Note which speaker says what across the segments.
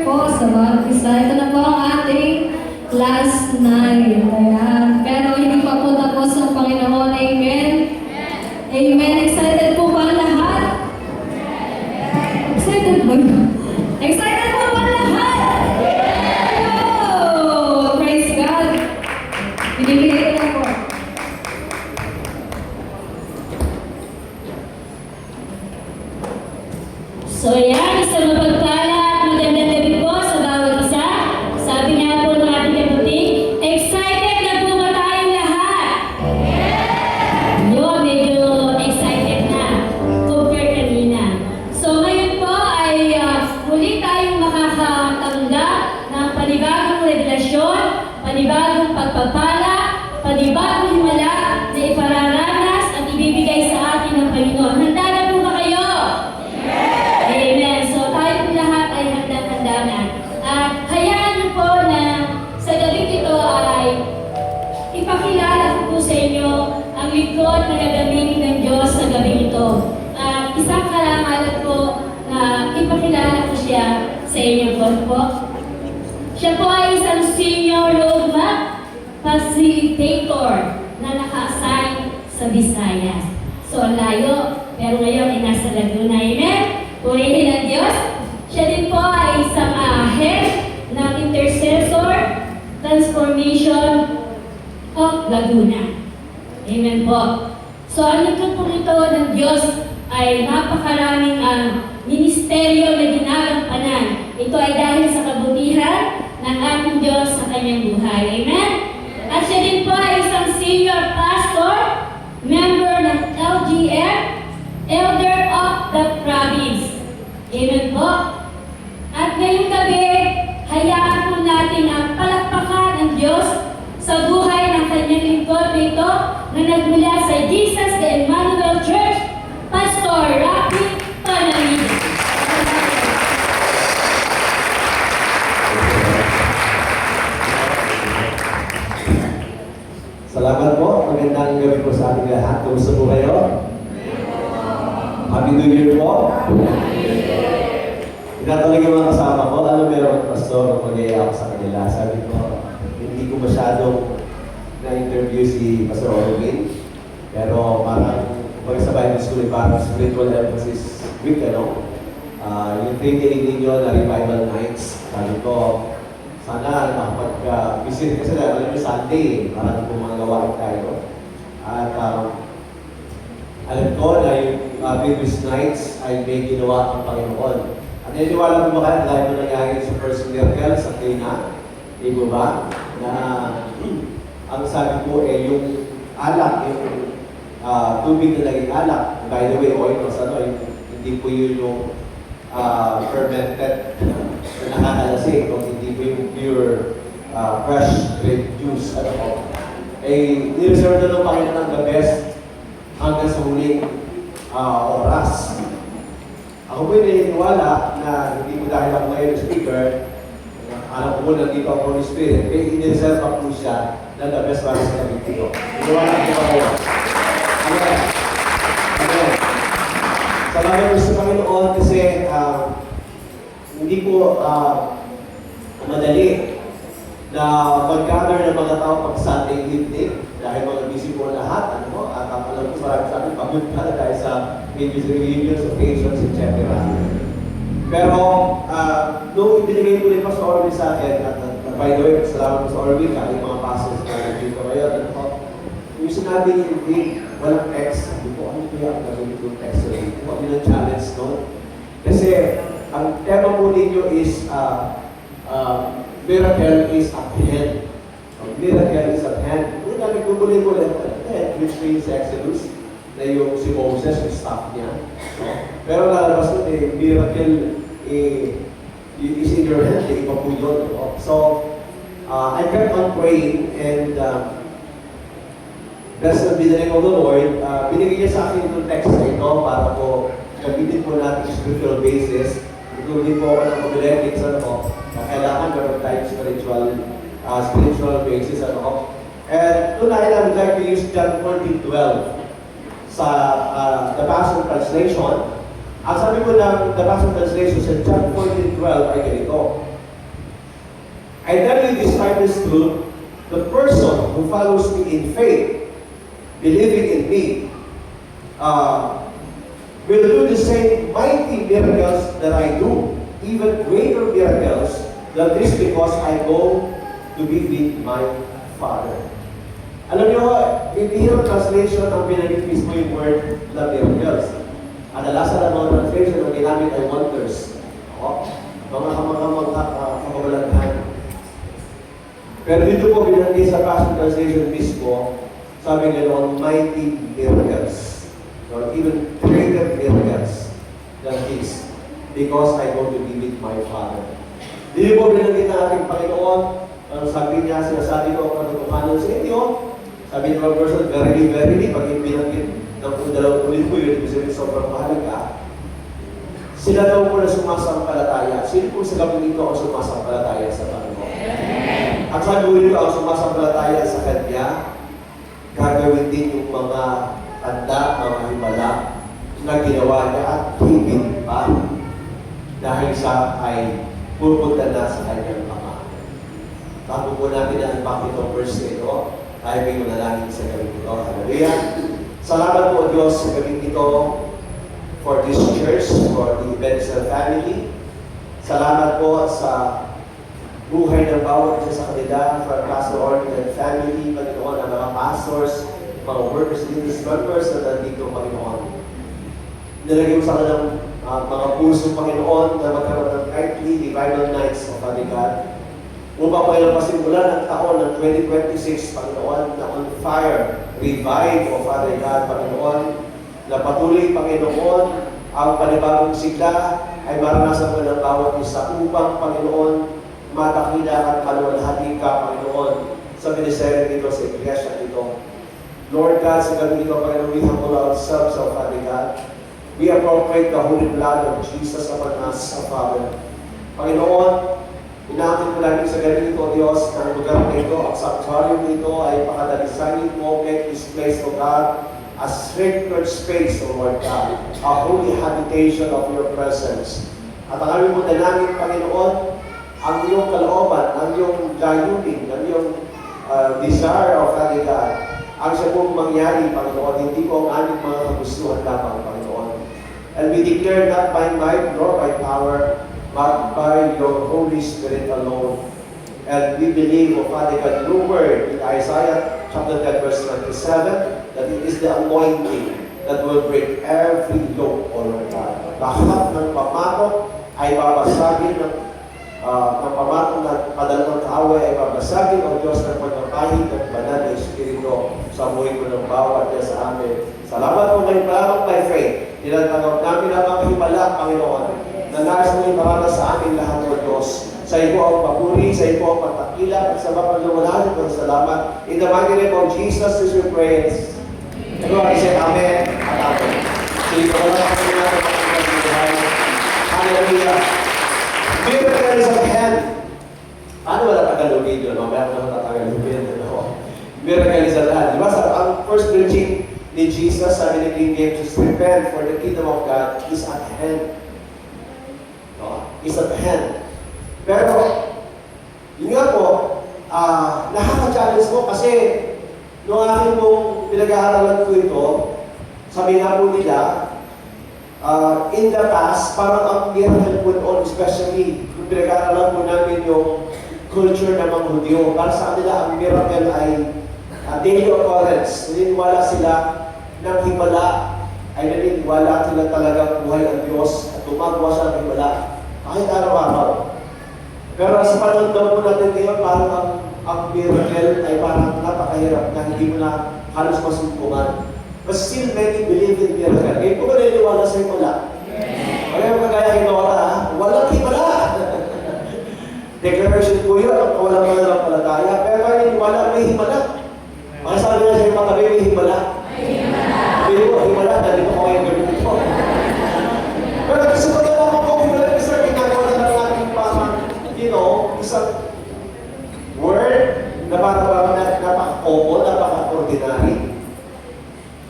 Speaker 1: po sa bawat isa. Ito na po ang ating last night. Ayan. Pero hindi pa po tapos ang Panginoon. Amen? Amen. Excited po ba ang lahat? Excited ba? Excited po ba ang lahat? Oh! Praise God! Binibigay ko na po.
Speaker 2: So yan, isang mapagpala at magandang gabi po sa bawat isa. Sabi nga po ng ating kaputing, excited na po ba tayong lahat? Yun, medyo excited na compare kanina. So ngayon po ay muli tayong makakatanggap ng panibagong revelasyon, panibagong pagpapala, panibagong himala na ipararanas at ibibigay sa atin ng Panginoon. Handa na po ba kayo? Amen. So tayo po lahat ay handang-handa na. At hayaan niyo po na sa gabi ito ay ipakilala ko po sa inyo ang lingkod na gagamitin ng Diyos sa gabi ito. At isang karangalan po na ipakilala ko siya sa inyo po. Siya po ay isang senior roadmap facilitator na naka-assign sa Visayas. So ang layo, pero ngayon ay nasa Laguna. Amen? Purihin ang Diyos. Siya din po ay isang head ng Intercessor Transformation of Laguna. Amen po. So ang lingkod po ito ng Diyos ay napakaraming ministeryo na ginagampanan. Ito ay dahil sa kabutihan ng ating Diyos sa kanyang buhay. Amen? At siya din po ay isang senior pastor, member ng LGF, Elder of the Province. Amen po. At ngayong gabi, hayaan po natin ang palakpakan ng Diyos sa buhay ng kanyang lingkod na ito na nagmula sa Jesus the Emmanuel Church, Pastor Rafi Panaliz.
Speaker 3: Salamat po. Magandang gabi po sa ating lahat. Kumusta po kayo? Happy New Year po. Tinatalag yung mga kasama ko. Alam meron ang pastor, mag-iaya ako sa kanila. Sabi ko, hindi ko masyadong na-interview si Pastor Orwin. Pero parang sa Bible School, parang spiritual emphasis week, ano? Yung training ninyo na revival nights. Sabi ko, sana makapag-visit kasi alam nyo Sunday, marami pong mga gawain tayo. At alam ko na yung previous nights ay may ginawa ang Panginoon. At niniwala ko ba kayo dahil mo nangyari sa first miracle sa Cana? Di ba ba? Na ang sabi ko eh yung alak, yung tubig na naging alak. By the way, oil was hindi po yun yung fermented na nakakalasing, kung hindi po yung pure fresh grape juice. Nireserve na ng Panginoon ng the best hanggang sa huling oras. Ako po'y naniniwala na hindi ko dahil ako ngayon speaker, alam ko po nandito ang Holy Spirit, kaya inireserve pa po siya na the best para sa kami dito. Iniwala ko pa po. Amen. Amen. Salamat po sa Panginoon kasi hindi po madali na mag-gather ng mga tao pag Sunday evening dahil mga busy po lahat, at alam ko marami sa akin pagod ka dahil sa meetings, reunions, occasions, etc. Pero nung ibinigay ko rin pa sa Orwin sa akin, at by the way, salamat po sa Orwin, yung mga pastors na nandito ngayon, yung sinabi niya, hindi, walang text. Sabi ko, ano kaya ang gagawin ko text? Huwag yun ang challenge, no? Kasi ang tema po ninyo is miracle is at hand. Miracle is at hand. Kung namin kukunin ko lang which means Exodus, na yung si Moses, yung staff niya. No? Pero lalabas ko, miracle is in your hand, iba po yun. No? So, I kept on praying and blessed be the name of the Lord. Binigay niya sa akin itong text na ito para po gamitin po natin spiritual basis. Including po ako ng homiletics, na kailangan meron tayong spiritual basis, And tonight, I would like to use John 14:12 sa the Passion Translation. Ang sabi ko ng the Passion Translation sa John 14:12 ay ganito. I tell you, despite this truth, the person who follows me in faith, believing in me, will do the same mighty miracles that I do, even greater miracles than this, because I go to be with my Father. Alam niyo, in the Hebrew translation, ang binanggit mismo yung word na miracles. Kadalasan ang mga translation ang ginamit ay wonders. Mga kamabalaghan. Pero dito po binanggit sa Passion Translation mismo, sabi nila, mighty miracles. Or even greater miracles than this, because I go to be with my Father. Dito po binanggit ng ating Panginoon, ang sabi niya, sinasabi ko ang katotohanan sa inyo. Sabi niya mga person, verily, verily, pag binanggit ng dalawang ulit po yun, ibig sobrang mahalaga. Sila daw po na sumasampalataya. Sino po sila po dito ang sumasampalataya sa Panginoon? At sabi ko dito, ang sumasampalataya sa Kanya, gagawin din yung mga tanda, mga himala na ginawa niya at higit pa dahil siya ay pupunta na sa kanyang Ama. Bago po natin ang itong verse nito, tayo may manalangin sa gabi ito. Hallelujah! Salamat po Diyos sa gabi ito for this church, for the Ebenezer family. Salamat po sa buhay ng bawat isa sa kanila, for Pastor Orton and family, Panginoon, ang mga pastors, mga workers, leaders, members na nandito, Panginoon. Nilagay mo sa kanilang mga puso, Panginoon, na magkaroon ng nightly revival nights of Father God. Upang Panginoon, pasimulan ang taon ng 2026, Panginoon, na on fire, revive o Father God, Panginoon, na patuloy, Panginoon, ang panibagong sigla ay maranasan mo ng bawat isa upang, Panginoon, matakila at kaluwalhati ka, Panginoon, sa ministeryo dito, sa iglesia dito. Lord God, sa gabi dito, Panginoon, we humble ourselves, O Father God. We appropriate the holy blood of Jesus upon us, O Father. Panginoon, inaakit mo namin sa gabi dito, Diyos, na ang lugar na ito, ang sanctuary nito ay pakadalisanin mo, make this place, O God, a sacred space, O Lord God, a holy habitation of your presence. At ang aming muna namin, Panginoon, ang iyong kalooban, ang iyong layunin, ang iyong desire of Father God, ang siya pong mangyari, Panginoon, hindi po ang aming mga kagustuhan lamang, Panginoon. And we declare not by might nor by power, but by your Holy Spirit alone. And we believe, O Father God, your word in Isaiah chapter 10, verse 27, that it is the anointing that will break every yoke, O Lord God. Lahat ng pamatok ay babasagin ng pamatok na padalang kaaway ay babasagin, O Diyos, ng pagpapahid ng banal na Espiritu sa buhay ko ng bawat Diyos sa amin. Salamat po ngayon lamang by faith. Tinatawag namin ang mga himala, Panginoon, na nais mo iparana sa amin lahat, O Diyos. Sa iyo ang papuri, sa iyo ang pagtakila, at sa mapagluwalahan ng salamat. In the mighty name of Jesus, is your praise. Everybody say Amen at Amen. Sige ko lang ako natin ang buhay. Hallelujah. Miracle is at hand. Ano wala Tagalogin yun? Mamaya ko na Tagalogin. Miracle is at hand. Diba ang first preaching ni Jesus, sabi ni King James, repent for the kingdom of God is at hand. Is at hand. Pero, yun nga po, nakaka-challenge ko kasi nung aking pong pinag-aaralan ko ito, sabi nga po nila, in the past, parang ang miracle po noon, especially kung pinag-aaralan po namin yung culture ng mga Hudyo, para sa kanila ang miracle ay daily occurrence. Naniniwala sila ng himala, ay naniniwala sila talagang buhay ang Diyos at tumagawa siya ng himala kahit araw-araw. Pero sa panahon daw po natin ngayon, parang ang miracle ay parang napakahirap na hindi mo na halos masumpungan. But still many believe in miracle. Ngayon po ba naniniwala sa himala? Kaya yung kagaya hinawala, walang himala! Declaration po yun, walang pananampalataya, pero kayo naniniwala may himala. Mga sabi na sa mga may himala. May himala, dali mo kayo gawin ito. Pero kasi pag naman po, himala, isa ginagawa na lang natin parang, isang word na parang napaka-common, napaka-ordinary.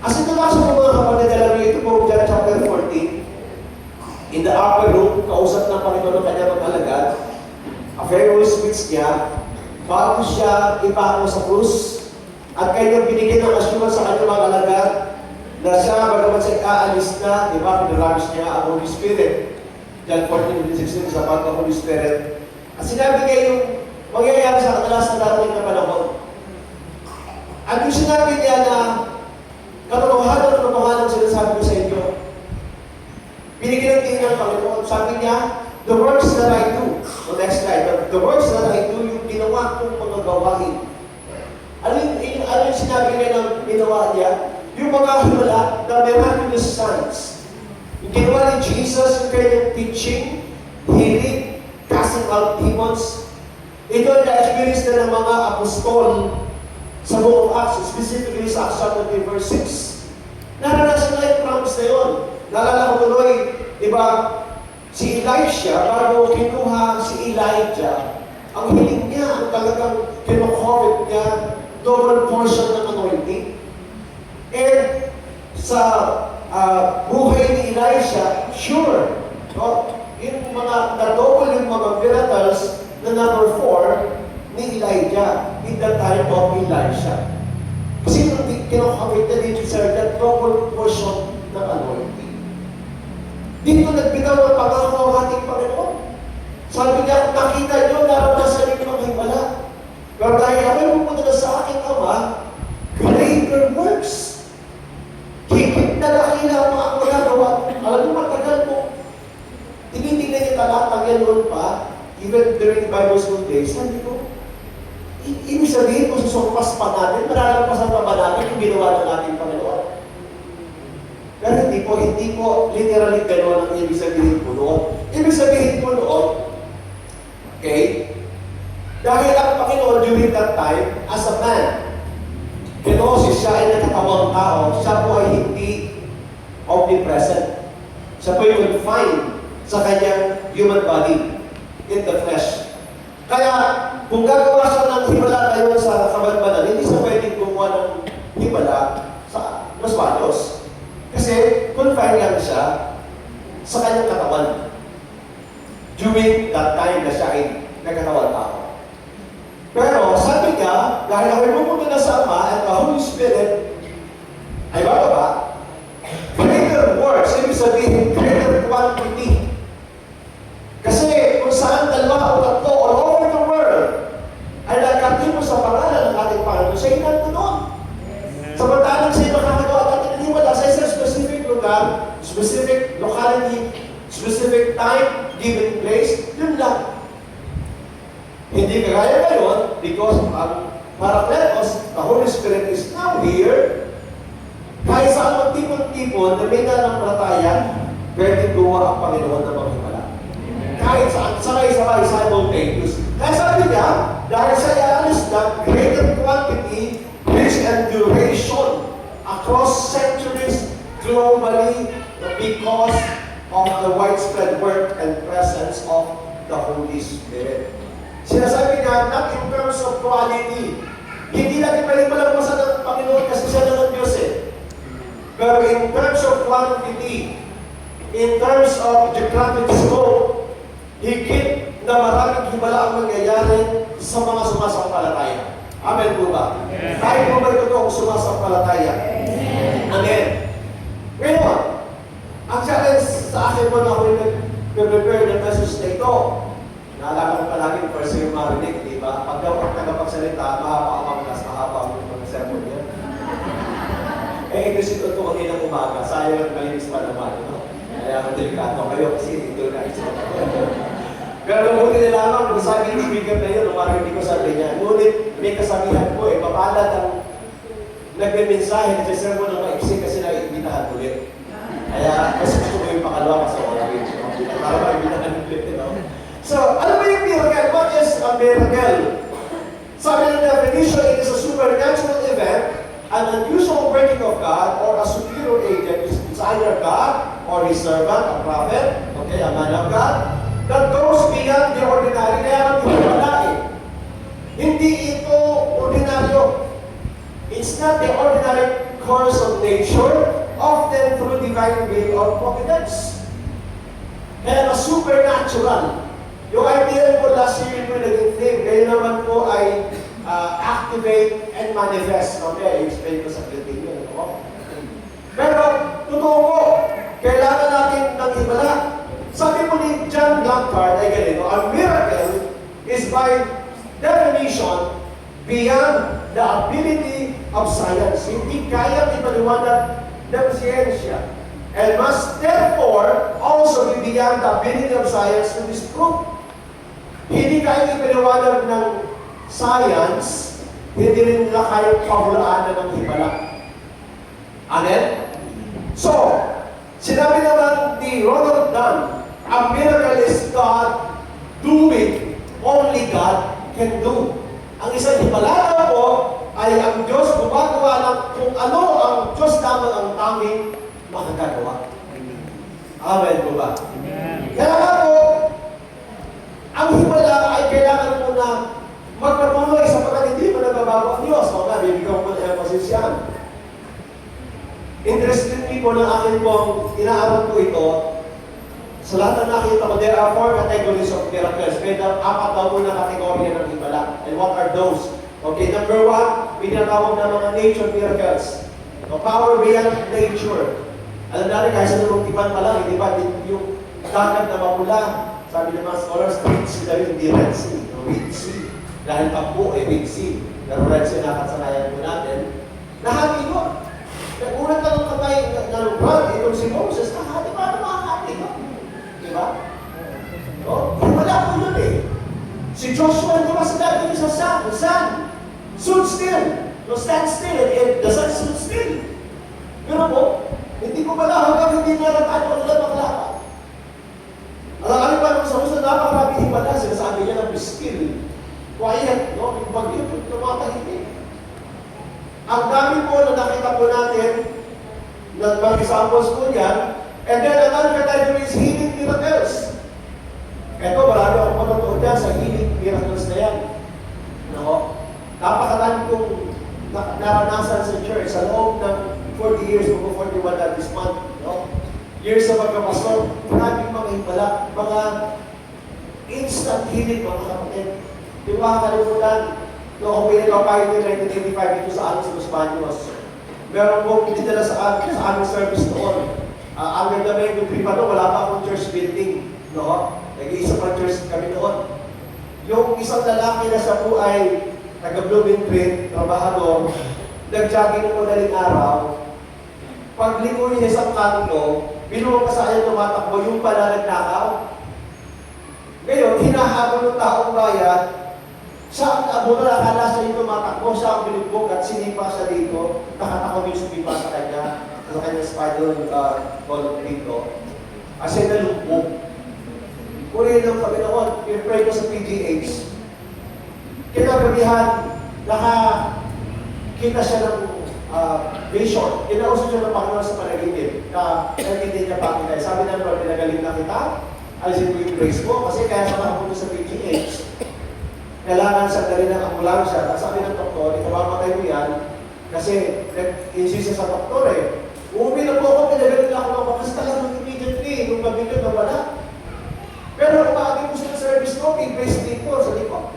Speaker 3: As ito nga sa mga kapatid, alam niyo ito po, John chapter 14, in the upper room, kausap ng Panginoon ng kanyang mga alagad, very Holy Spirit niya, bago siya ipako sa krus, at kanyang binigyan ng assurance sa kanyang mga alagad, na siya, bagamat siya aalis na, di ba, pinaramis niya ang Holy Spirit. John 14:16, sa pag ng Holy Spirit. At sinabi niya yung mangyayari sa kadalas na darating na panahon. At yung sinabi niya na, katotohanan sinasabi ko sa inyo, binigyan ng tingin ng Panginoon, sabi niya, the works that I do, next slide, the works that I do, yung ginawa kong mga gawain. Ano yung sinabi niya ng ginawa niya? Yung mga himala, the miraculous signs. Yung ginawa ni Jesus, yung kanyang teaching, healing, casting out demons. Ito ang na-experience na ng mga apostol sa book of Acts, specifically sa Acts chapter 3, verse 6. Naranasan na yung promise na yun. Naalala ko tuloy, di ba, si Elisha, bago kinuha si Elijah, ang hiling niya, ang talagang kinocovet niya, double portion ng anointing. And sa buhay ni Elisha, sure, no? Yung mga na-double yung mga miracles na number 4 ni Elijah in the time of Elisha. Kasi nung kinakawit na din sa that double portion ng anointing. Dito nagbitaw ng pangako ang ating Panginoon. Sabi niya, nakita niyo, naranasan niyo mga himala. Pero dahil ako'y pupunta na sa aking Ama, greater works. Higit na nakila ang mga magagawa. Alam mo, matagal mo. Tinitingnan niya talatang yan noon pa, even during Bible school days, sabi ko, ibig sabihin kung susumpas pa natin, maralampasan pa ba natin yung ginawa ng ating Panginoon? Pero hindi po literally gano'n ang ibig sabihin po noon. Ibig sabihin po noon, okay, dahil ang Panginoon during that time, as a man, kinosis siya ay nakatawang tao, siya po ay hindi omnipresent. Siya po ay confined sa kanyang human body, in the flesh. Kaya, kung gagawa siya ng himala ngayon sa kabanbanan, hindi siya pwedeng gumawa ng himala sa Los Baños. Kasi, confined lang siya sa kanyang katawan. During that time na siya ay nagkatawan tao. Pero, sabi niya, dahil ako'y pupunta na sa Ama at the Holy Spirit ay bababa, greater works, ibig sabihin, greater quantity. Kasi kung saan dalawa o tatlo all over the world ay nagkatimo sa pangalan ng ating Panginoon, siya inanto doon. Samantalang siya nakakagawa at ating himala sa isang specific lugar, specific locality, specific time, given place, yun lang. Hindi kagaya ngayon because ang Paracletos, the Holy Spirit is now here. Kahit saan magtipon-tipon na may nanampalataya, pwede gumawa ang Panginoon ng mga himala. Kahit saan, sabay-sabay, simultaneous. Kaya sabi niya, dahil sa ialis na greater quantity, reach and duration across centuries globally because of the widespread work and presence of the Holy Spirit. Sinasabi niya, not in terms of quality. Hindi natin pwedeng malagpasan ng Panginoon kasi siya lang ang Diyos eh. Pero in terms of quantity, in terms of geographic scope, higit na maraming himala ang mangyayari sa mga sumasampalataya. Amen po ba? Yes. Tayo po ba ito kung sumasampalataya? Yes. Amen. Ngayon, ang challenge sa akin mo na ako nag-prepare ng message na ito, naalala ko palagi yung first year marinig, di ba? Pag tagapagsalita, mahaba ang mga class, mahaba ang mga sermon niya. Kasi ito kanina umaga, sayang ang malinis pa naman, no? Kaya ang delikado kayo kasi ito na isip ako. Pero buti na lamang, kung sabi ng speaker na yun, umarinig ko sabi niya, ngunit may kasabihan ko papalad ang nagme-mensahe na sa sermon ng maiksi kasi naiimbitahan ulit. Kaya, mas gusto ko yung pakalawa kasi orange. Para maimbitahan ulit, you know? So, ano ba yung miracle? What is a miracle? Sabi ng definition, it is a supernatural event, an unusual working of God, or a superior agent. It's either God, or His servant, a prophet, okay, a man of God, that goes beyond the ordinary. Kaya wala eh. Hindi ito ordinaryo. It's not the ordinary course of nature, often through divine will or providence. Kaya na supernatural. Yung idea ko last year, by definition beyond the ability of science. Hindi kaya ipaliwanag ng siyensya. And must therefore also be beyond the ability of science to disprove. Hindi kaya ipaliwanag ng science, hindi rin nila kaya pahulaanan ng himala. Amen? So, sinabi naman ni Ronald Dunn, a miracle is God doing only God can do. Ang isang himala po ay ang Diyos gumagawa ng kung ano ang Diyos lamang ang tanging makagagawa. Amen po ba? Kaya nga po, ang himala ay kailangan mo na magpatuloy sapagkat hindi mo nagbabago ang Diyos. O nga, bibigyan ko ng emphasis yan. Interestingly po ng akin pong inaaral ko ito, sa lahat na nakita ko, there are 4 categories of miracles. May 4 daw po na kategorya ng himala. And what are those? Okay, number 1, pinatawag na mga nature miracles. No, power beyond nature. Alam natin, kahit sa nalungkipan pa lang, di ba, yung dagat na mapula, sabi ng mga scholars, Red Sea na rin, hindi Red Sea. No, Red Sea. Dahil pagpo, Red Sea. Pero Red Sea nakatsanayan po natin. Nahati yun. Nagulat lang ang kamay ng Brad, itong si Moses, nahati, paano makahati yun? Di ba? No? Wala po yun eh. Si Joshua, di ba sinabi niya sa sun, stood still. No, stand still. And the sun stood still. Pero po, hindi ko pala hanggang hindi niya natano nila maglakad. Alam ba nung sa uso, napakarami himala, sinasabi niya ng still. Quiet, no? Yung bagyo, tumatahimik. Ang dami po na nakita po natin, na mga examples po yan, and then another category is healing miracles. Ito, marami akong matutuon dyan sa healing miracles na yan. No? Napakadami kong naranasan sa church sa loob ng 40 years, o 41 na this month. No? Years na pagkapastor, maraming mga himala, mga instant healing, mga kapatid. Di ba kakalimutan, no, ako pinag-apply in 1985 dito sa amin sa Los Baños. Meron pong dinala sa aming service noon. Ang ganda may yung pa noon, wala pa akong church building. No? Nag-iisa pa church kami noon. Yung isang lalaki na siya po ay taga-Blooming Green, trabahador, nag-jogging ng madaling araw. Paglingo niya sa kanto, binuong kasaya tumatakbo, yung pala nagnakaw. Ngayon, hinahabol ng taong bayan, sa abo na akala siya yung tumatakbo, siya ang binugbog at sinipa siya dito, nakatakbo yung sumipa sa kanya, sa kanyang spinal column dito. Kasi nalugbog. Puri ng Panginoon, i-pray ko sa PGH. Kinagabihan, nakakita siya ng vision. Kinausap siya ng Panginoon sa panaginip. Nagiging niya pa kita. Sabi na Lord, pinagaling na kita. Alisin mo yung praise mo. Kasi kaya sa nakapunta sa PGH, kailangan sa dali ng ambulansya. At sabi ng doktor, ikawamatay mo yan. Kasi nag-insist siya sa doktor eh. Uwi na po ako, pinagaling na ako ng bakas talagang immediately. Nung mabigat na wala. Pero kung maagin mo sa service ko, may grace dito sa likod.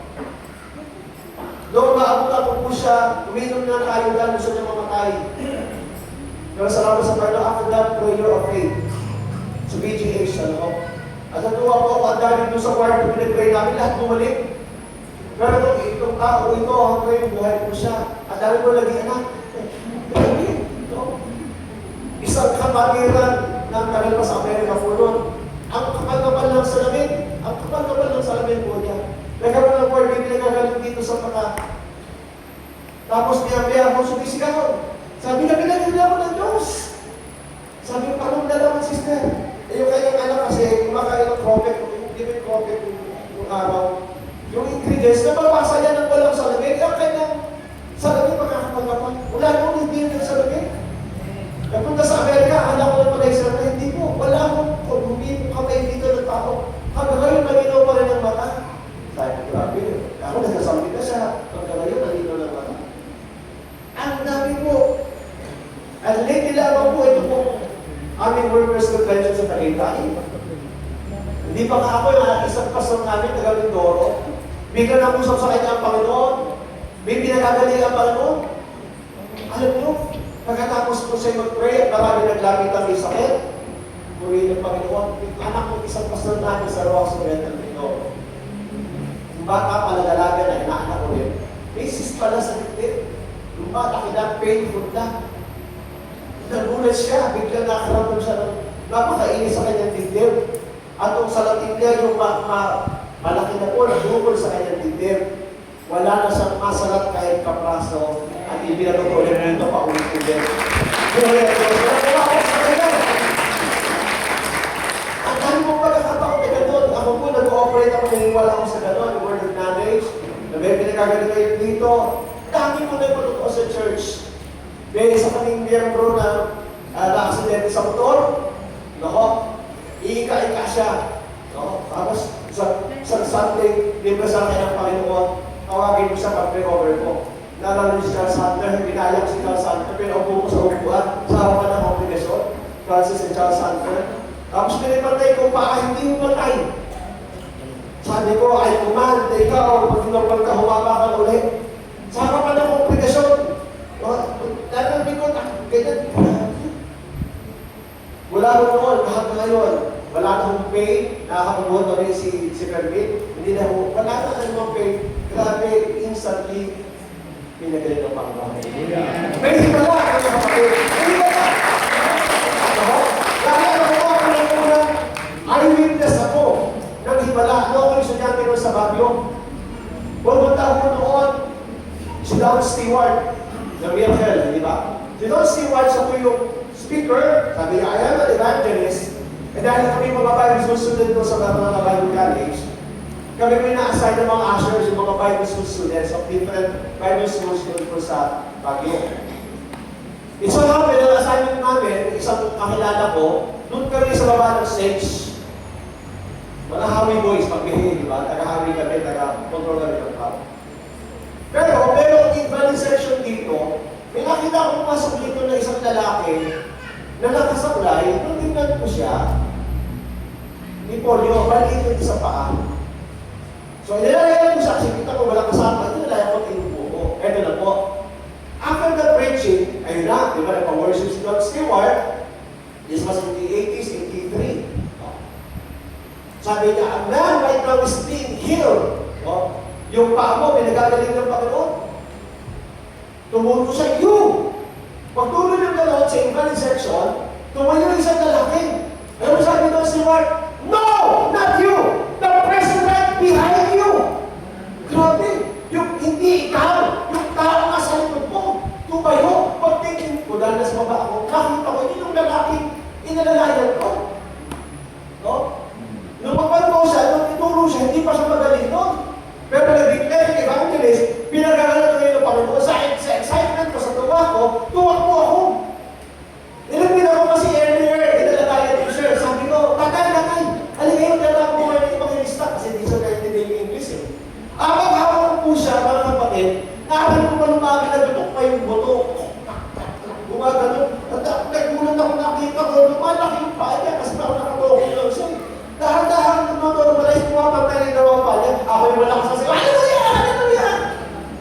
Speaker 3: Noong maabot ako po siya, uminom na tayo dahil gusto niya mamatay. Pero salamat sa Panginoon, after that, prayer of faith. Sa BGH, ano? At natuwa po ako, ang dami doon sa kwarto, pinag-pray namin, lahat bumalik. Pero itong tao ito, hanggang yung buhay po siya. Ang dami po lagi, anak. Isang kapatiran ng tagal pa sa Amerika po noon. Ang kapal-kapal ng salamin. Ang kapal-kapal ng salamin po niya. Nagkaroon ng word, may pinagagaling dito sa mata. Tapos niya ako sumisigaw. Sabi na, pinagagaling ako ng Diyos. Sabi ko, anong nalaman, sister? Eh, yung kanyang anak kasi, kumakain ng prophet, yung giving prophet yung araw. Yung ingredients, nababasa niya ng walang salamin. Yung kanyang salamin, magkakapagapan. Wala nung hindi yung salamin. Nagpunta sa Amerika, alam ko lang pala yung salamin. Hindi po, wala akong humihip kamay dito ng tao. Hanggang ngayon, nalinaw pa rin ang mata. Sabi ko, grabe. Ako nagsasabi na siya. Hanggang ngayon, nalinaw ng mata. Ang dami po. At lately lamang po, ito po, aming workers convention sa Tagaytay. Hindi pa nga ako yung isang pastor namin, taga Mindoro. Bigla na pusap sa kanya ang Panginoon. May pinagagaling ang Panginoon. Alam mo, pagkatapos po siya mag-pray at marami naglamit ang sakit, muli ng Panginoon, yung anak ko isang pastor namin sa Ross Oriental Mindoro. bata pa na dalaga na inaanak ko rin, may cyst pala sa dibdib. Yung bata painful na. Nagulat siya, biglang nakaramdam siya ng napakainis sa kanyang dibdib. At kung sa latin niya, yung malaki na po, nabukol sa kanyang dibdib, wala na siyang masalat kahit kapraso at ibinagod ko rin dito pa ulit-ulit. Kaya wala ako sa kanya. Ang dami mong pagkakataon na gano'n. Ako po, nag-ooperate ako, niniwala ako sa gano'n, the word of knowledge, na may pinagagaling kayo dito. Dami mo na yung matutuo sa church. May isa kaming miyembro na na-accident sa motor. Nako, iika-ika siya. No? Tapos, sa Sunday, libre sa akin ng Panginoon, tawagin mo siya pag-recover ko. Nalalo si Charles Hunter, binayak si Charles Hunter, pinaupo ko sa upuan, sa harapan ng kongregasyon, Francis and Charles Hunter. Tapos pinipatay ko pa, hindi mo patay. Sabi ko, ay kuman, ikaw, pag tinapal ka, humaba ka ulit. Sa harapan ng kongregasyon, nalabi ko, ganyan. Mula mo noon, kahit ngayon, wala na akong pain, nakakabubuhat na rin si Fermin, hindi na ako, wala na anong pain, grabe, instantly, pinagaling ng Panginoon. May himala, kaya kapatid, may himala. Kaya ako ng unang eyewitness ako ng himala. Ano ako yung estudyante nun sa Baguio? Pumunta ako noon, si Don Stewart, ng Miracle, di ba? Si Don Stewart, siya po yung speaker, sabi niya, I am an evangelist. E dahil kami mga Bible school student ko sa mga Bible college, kami may na-assign ng mga ushers, yung mga Bible school students of different Bible schools doon po sa Baguio. It's so happen, ang assignment namin, isang kakilala ko, doon kami sa baba ng stage. Mga Hawi boys, pagbihin, di ba? Taga-Hawi kami, taga-control kami ng tao. Pero in section dito, may nakita ko pasok dito na isang lalaki na nakasaklay, nung tingnan ko siya, ni polio, balik ito sa paa. So, nilalayan ko siya, kasi kita ko wala kasama, nilalayan ko tinupo ko. Eto na po. After the preaching, ayun na, di ba, nagpa-worship si Don Stewart, this was in the 80s, 83. Sabi niya, a man right now is being healed. Yung paa mo, pinagagaling ng Panginoon. Tumulong siya, you! Pagtuloy ng gano'n sa invalid section, tumayo isang lalaki. Pero sabi doon si Mark, no! Not you! The president behind you! Grabe! Yung hindi ikaw, yung tao nga sa likod mo, tumayo. Pagtingin ko, dahil nasa baba ako, nakita ko, yun yung lalaking inalalayan ko. No? Nung magpano siya, nung ituro siya, hindi pa siya magaling nun. Pero nag-declare yung evangelist, pinag-aaral ko yung Panginoon. Sa excitement ko, sa tuwa ko ako. Nilapin ako kasi earlier, inalalayan ko siya. Sabi ko, tatay. Halika yung dala ko ngayon yung evangelista kasi di siya kayo hindi yung English eh. Hawak ko po siya, mga kapatid, naaral ko pa lumaki, nagbutok pa yung buto. Gumagano. Nagbulan ako nakita ko, lumalaki yung paa niya kasi ako nakatoko lang siya. Dahan-dahan ng mga normalize, pumapantay ng dalawang paa niya. Ako yung malakas kasi, hallelujah! Hallelujah!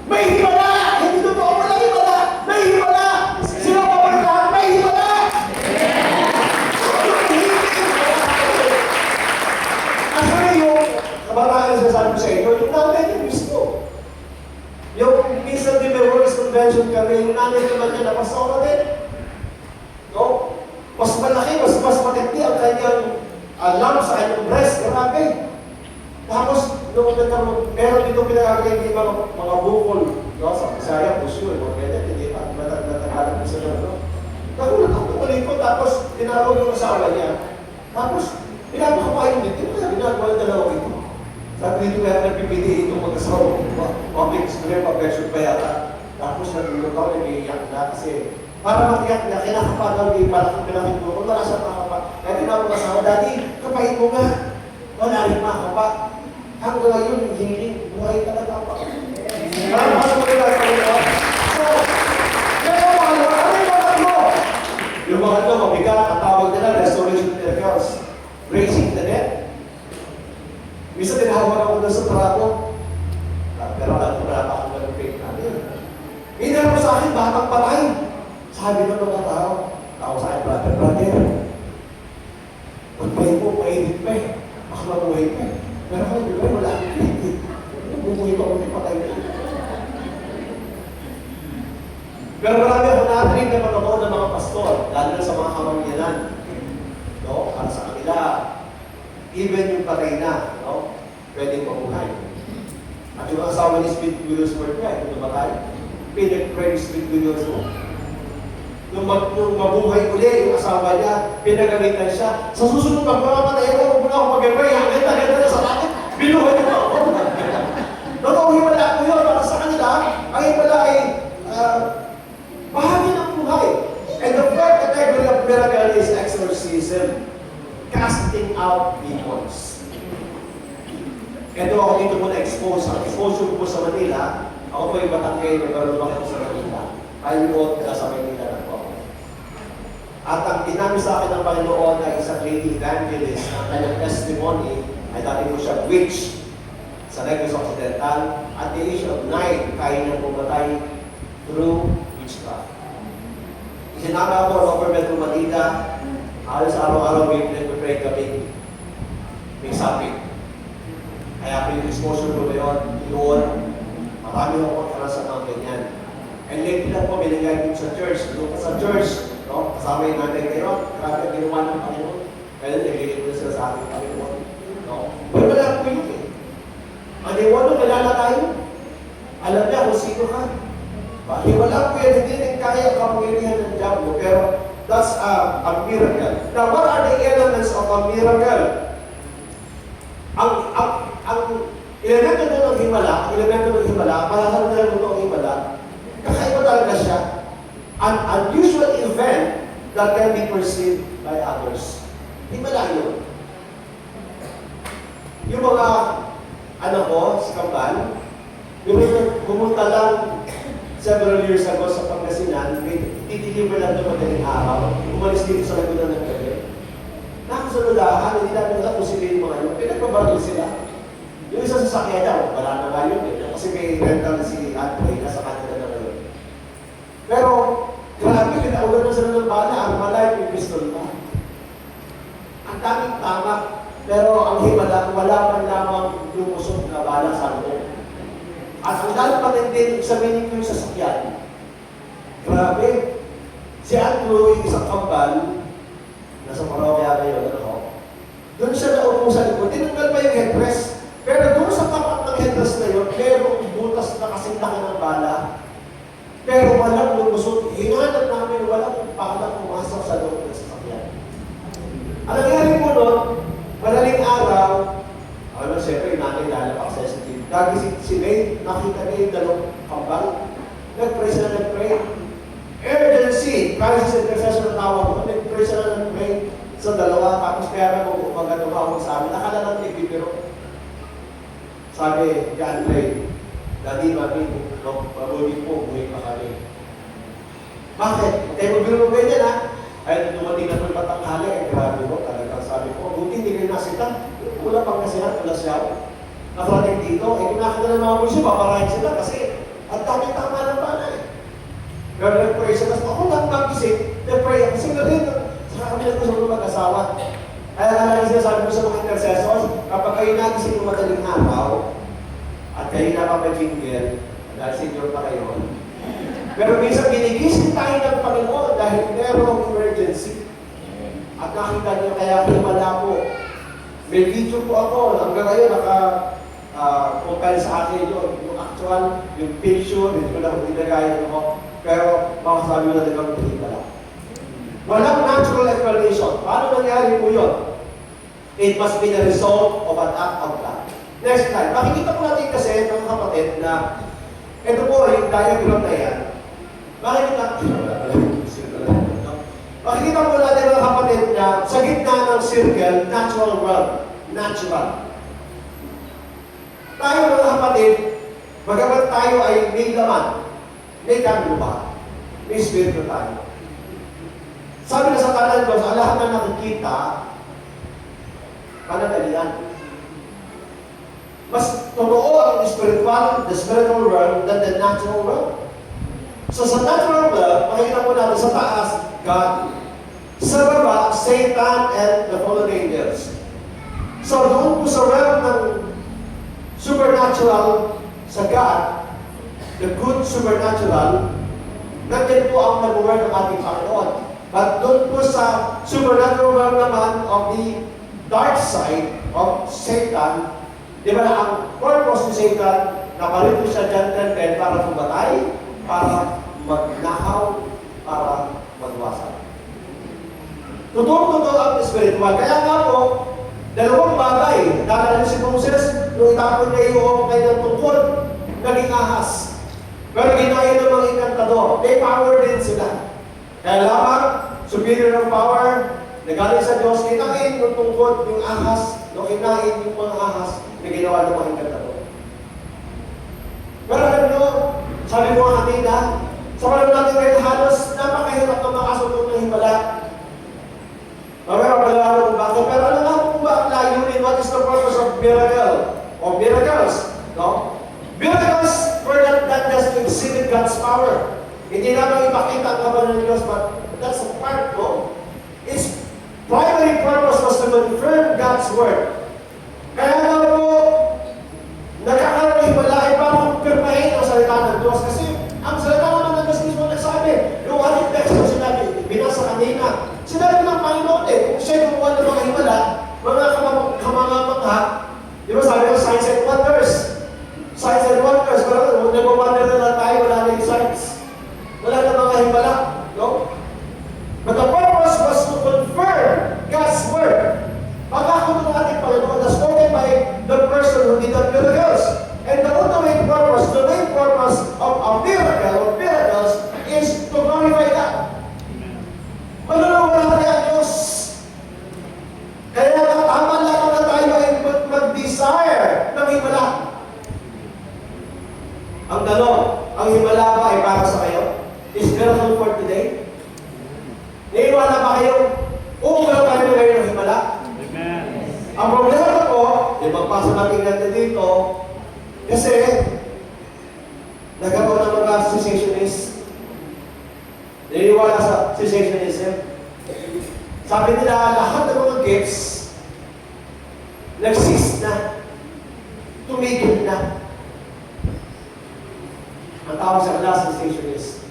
Speaker 3: May himala! Hindi totoo, walang himala! May himala! Sino pa ba lahat? May himala! Actually, yung kabataan na sasabi ko sa inyo, yung nanay niya gusto. Yung minsan din may World's Convention kami, yung nanay naman niya napasok din. No? Mas malaki, mas matindi ang kanyang lump sa kanyang breast. Grabe. Tapos, nung nagkaroon, meron dito pinagagaling yung mga bukol. No? Sa Bisaya, Pusyo, mga ganyan, hindi pa, natagalang isa na, no? Nagulat ako tumaling ko, tapos tinawag yung asawa niya. Tapos, pinapakapain dito, kaya ginagawa yung dalawa ito. Sabi dito kaya nagpipili itong mag-asawa. Public display, pag-lecture pa yata. Tapos, nagulog ako, nag-iiyak na kasi para mag-iyak niya, kinakapagal yung malaking pinakit mo. Kung wala siya makapat, kaya tinawag yung asawa, Daddy, kapain mo nga. Wala rin makapat. Hanggang ngayon, yung hiling, buhay talaga pa. Parang masama nila sa mga. So, kaya ano yung mga mo? Yung mga ito, mabigat, ang tawag nila, restoration miracles. Raising the dead. Misa tinahawag ako doon sa trapo. Pero alam ko wala pa akong ganun faith namin. Hindi mo sa akin, batang patay. Sabi ng mga tao, ako sa akin, brother, magpahin mo, mainit pa eh. Baka mabuhay pa eh. Pero kung di ba, wala akong faith eh. narinig naman ako ng mga pastor, lalo na sa mga kamangyanan. No? Para sa kanila, even yung patay na, no? Pwedeng mabuhay. At yung asawa ni Smith Wigglesworth niya, yung namatay, pinag-pray ni Smith Wigglesworth. Nung mabuhay uli yung asawa niya, pinagalitan siya. Sa susunod pag mamamatay ako, huwag mo na ako mag-pray. Ganda na sa akin. Binuhay mo ako. Totoo, himala ko yun. Para sa kanila, ang himala ay bahagi ng buhay. And the fourth category of miracle is exorcism. Casting out demons. Ito ako dito muna expose. Ang exposure ko sa Manila, ako po yung Batanggay, nagkaroon ako sa Manila. Ayun, nasa Manila na po. At ang tinami sa akin ng Panginoon ay isang lady evangelist. Ang kanyang testimony ay dati ko siya witch sa Negros Occidental. At the age of 9, kaya niyang pumatay through witchcraft. Isinama ako sa Upper Metro Manila. Halos araw-araw may nagpapray kami. May sabi. Kaya po yung exposure ko yun, marami akong karanasan ng ganyan. And lately lang po, binigay ko sa church. Doon ka sa church, no? Kasama yung nanay kayo. Grabe ang ginawa ng Panginoon. Kaya nagiging ko sila sa ating Panginoon. No? Wala po yun eh. Ang iwan kilala tayo. Alam niya kung sino ka. Bakit wala po yan, hindi rin kaya kapangyarihan ng Diablo. Pero that's a miracle. Now, what are the elements of a miracle? Ang elemento doon ng himala, malasalan mo ng himala, kakaiba talaga siya. An unusual event that can be perceived by others. Himala yun. Yung mga anak ko, si Kambal, yung pumunta lang several years ago sa Pangasinan, titiliver lang doon madaling araw, umalis dito sa Laguna ng gabi. Nakasunod-ahan, hindi namin alam kung sila yung mga yun. Pinagpabaril sila. Yung isa sa sakya niya, wala na nga yun. Kasi may rental si Andre, nasa kanila na ngayon. Pero, grabe, pinaulan na sila ng bala. Ang malay, may pistol pa. Ang daming tama. Pero ang himala, wala man lamang lumusok na bala sa loob. At ang dahil pa din, examinin ko yung sasakyan. Grabe. Si Andrew, yung isang kambal, nasa parokya ngayon, doon siya naupo sa likod. Tinanggal pa yung headrest. Pero doon sa tapat ng headrest na yun, merong butas na kasing laki ng bala. Pero walang lumusot. Hinanap namin, walang palang pumasok sa loob ng sasakyan. Ang nangyari po noon, madaling araw, alam mo, siyempre, yung natin lalapag sa STV. Lagi si May, nakita niya yung dalawang kambal. Nag-pray sila, nag-pray. Urgency, crisis intercession ang tawag ko. Nag-pray sila, nag-pray sa dalawa. Tapos kaya na mag tumawag sa amin. Nakala lang nagbibiro. Sabi, kay Andre, Daddy, Mami, mabuti po, buhay pa kami. Bakit? Kaya magbiro mo ganyan, ha? Ay, dumating na ng Batanghali, ay grabe mo, talagang sabi ko, buti hindi kayo nasitan. Wala pang nasihan, wala siya. Nakarating dito, eh, kung nakita ng mga pulisyo, paparahin sila kasi at dami tama ng bala eh. Pero nag-pray sila, ako lang mag-isip, nag-pray, kasi nga rin, sa kami nag-usap ng mag-asawa. Kaya nga lang sinasabi ko sa mga intercessors, kapag kayo nagising ng madaling araw, at kayo napapajingle, dahil senior pa kayo, pero minsan ginigising tayo ng Panginoon dahil merong emergency. At nakita niyo kaya himala po. May video po ako, hanggang ngayon compile sa akin yun. Yung actual, yung picture, hindi ko lang dinagayan ako. Pero makasabi mo na nagawin ko pala. Walang natural explanation. Paano nangyari po yun? It must be the result of an act of God. Next slide. Makikita po natin kasi, mga kapatid, na ito po yung diagram na yan. Makikita po natin mga kapatid na sa gitna ng circle, natural world. Natural. Tayo mga kapatid, bagamat tayo ay may laman, may kaluluwa, may spirito tayo. Sabi na sa kanan ko, sa lahat na nakikita, panandalian. Mas totoo ang the spiritual world than the natural world. So sa natural world, makikita po natin sa taas, God. Sa baba, Satan and the fallen angels. So doon po sa realm ng supernatural sa God, the good supernatural, Nandiyan po ang nag-work ng ating Panginoon. But doon po sa supernatural realm naman of the dark side of Satan, di ba na ang purpose ni Satan, naparito siya gentleman para pumatay, para magnakaw, para magwasak. Totoo ang spiritual. Kaya nga po, dalawang bagay. Dahil si Moses, nung itapon niya yung kanyang tungkol, naging ahas. Pero ginaya ng mga inkantador. May power din sila. Kaya lamang, superior ng power, nagaling sa Diyos, kinain yung tungkol, yung ahas, nung kinain yung mga ahas, na ginawa ng mga inkantador. Pero alam nyo, sabi ko nga kanina, sa panahon natin ngayon, halos napakahirap ng makasutong ng himala. Mamaya pala ng bakit. Pero ano nga po ba ang layunin? What is the purpose of miracle? Or miracles? No? Miracles were not just to exhibit God's power. Hindi naman ipakita ang kabalan ng Diyos, but that's a part, no? Its primary purpose was to confirm God's word. Kaya nga po, nagkakaroon ng himala ay parang pirmahin ang salita ng Diyos. Kasi ang salita naman ng Diyos mismo nagsabi, yung ating text na sinabi, binasa kanina, sinabi ng Panginoon kung siya gumawa ng mga himala, mga kamamangha, di ba sabi ko, signs and wonders. Signs and wonders, pero nag-wonder na lang tayo, wala na yung signs. Wala na mga himala, no? But the purpose was to confirm God's word. Pagkakot ng ating Panginoon na spoken by the person who did the miracles. And the ultimate purpose, the main purpose of a miracle or miracles is to glorify God. Manunawala tayo ang Diyos. Kaya tama lang na tayo ay mag-desire ng himala. Ang tanong, ang himala ba ay para sa kayo? Is miracle for today? Naiwala ba kayo? Uugaw tayo ngayon ng himala? Amen. Ang problema ko, yung magpasa natin natin dito, kasi nagkaroon ng mga cessationist. Naiwala sa cessationism. Sabi nila, lahat ng mga gifts, nag-cease na, tumigil na. Ang tawag sa kanila, cessationist.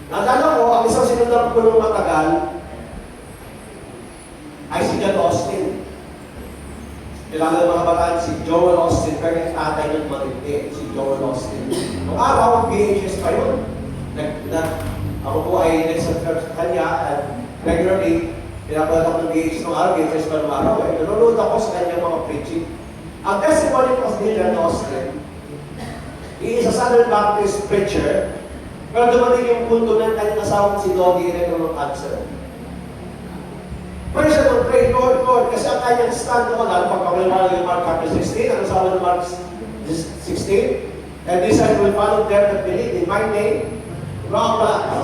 Speaker 3: Naalala ko, ang isang sinundan ko nung matagal ay si John Austin. Kailangan ng mga bataan si Joel Austin, pero yung tatay ng matindi, si Joel Austin. Noong araw, VHS pa yun. Ako po ay nag-subscribe sa kanya at regularly, pinapalad ako ng VHS noong araw, VHS pa noong araw. Nanonood ako sa kanyang mga preaching. Ang testimony of John Austin, he is a Southern Baptist preacher, pero dumating yung punto ng kanyang asawang si Doggy na ng cancer. Pero siya mag-pray, Lord, Lord, kasi ang kanyang stand doon, ano pagkakaliwala yung Mark chapter 16, ano sabi ng Mark 16? And this I will follow them that believe in my name. Ang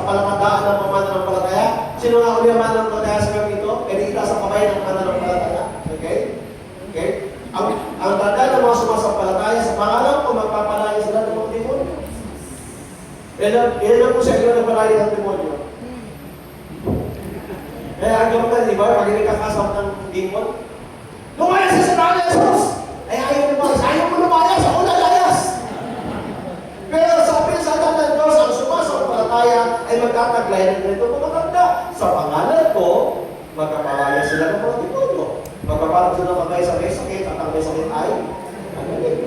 Speaker 3: palatandaan ng pamananampalataya. Sino nga uli ang mananampalataya sa kami ito? E di itaas ang kamay ng mananampalataya. Okay? Okay? Ang tanda ng mga sumasampalataya sa pangalan ko, magpapalaya sila ng mga demonyo. Ilan po siya yung nagpalaya ng demonyo? Kaya ang gawin di ba? Pag hindi kakasama ng demon, lumayas sa Satan ng Jesus! Ay ayaw mo lumayas, ako lalayas! Pero sabi sa Satan ng Diyos, ang sumasampalataya ay magtataglay ng ganito mga tanda. Sa pangalan ko, magkapalaya sila ng mga demonyo. Magpaparang sila ng mga sa may sakit at ang may sakit ay magaling.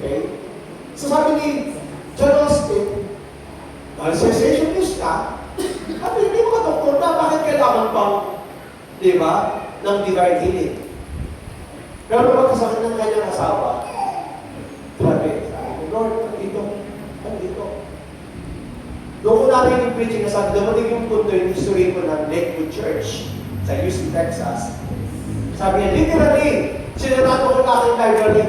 Speaker 3: Okay? So sabi ni John Austin, dahil sensationist ka, sabi, hindi mo ka doktor na, bakit kailangan pang, di ba, ng divine healing? Pero magkasakit ng kanyang asawa, sabi, Lord, nandito. Doon ko namin yung preaching na sabi, dumating yung punto yung history ko ng Lakewood Church sa Houston, Texas. Sabi niya, literally, sinarato ko na aking library.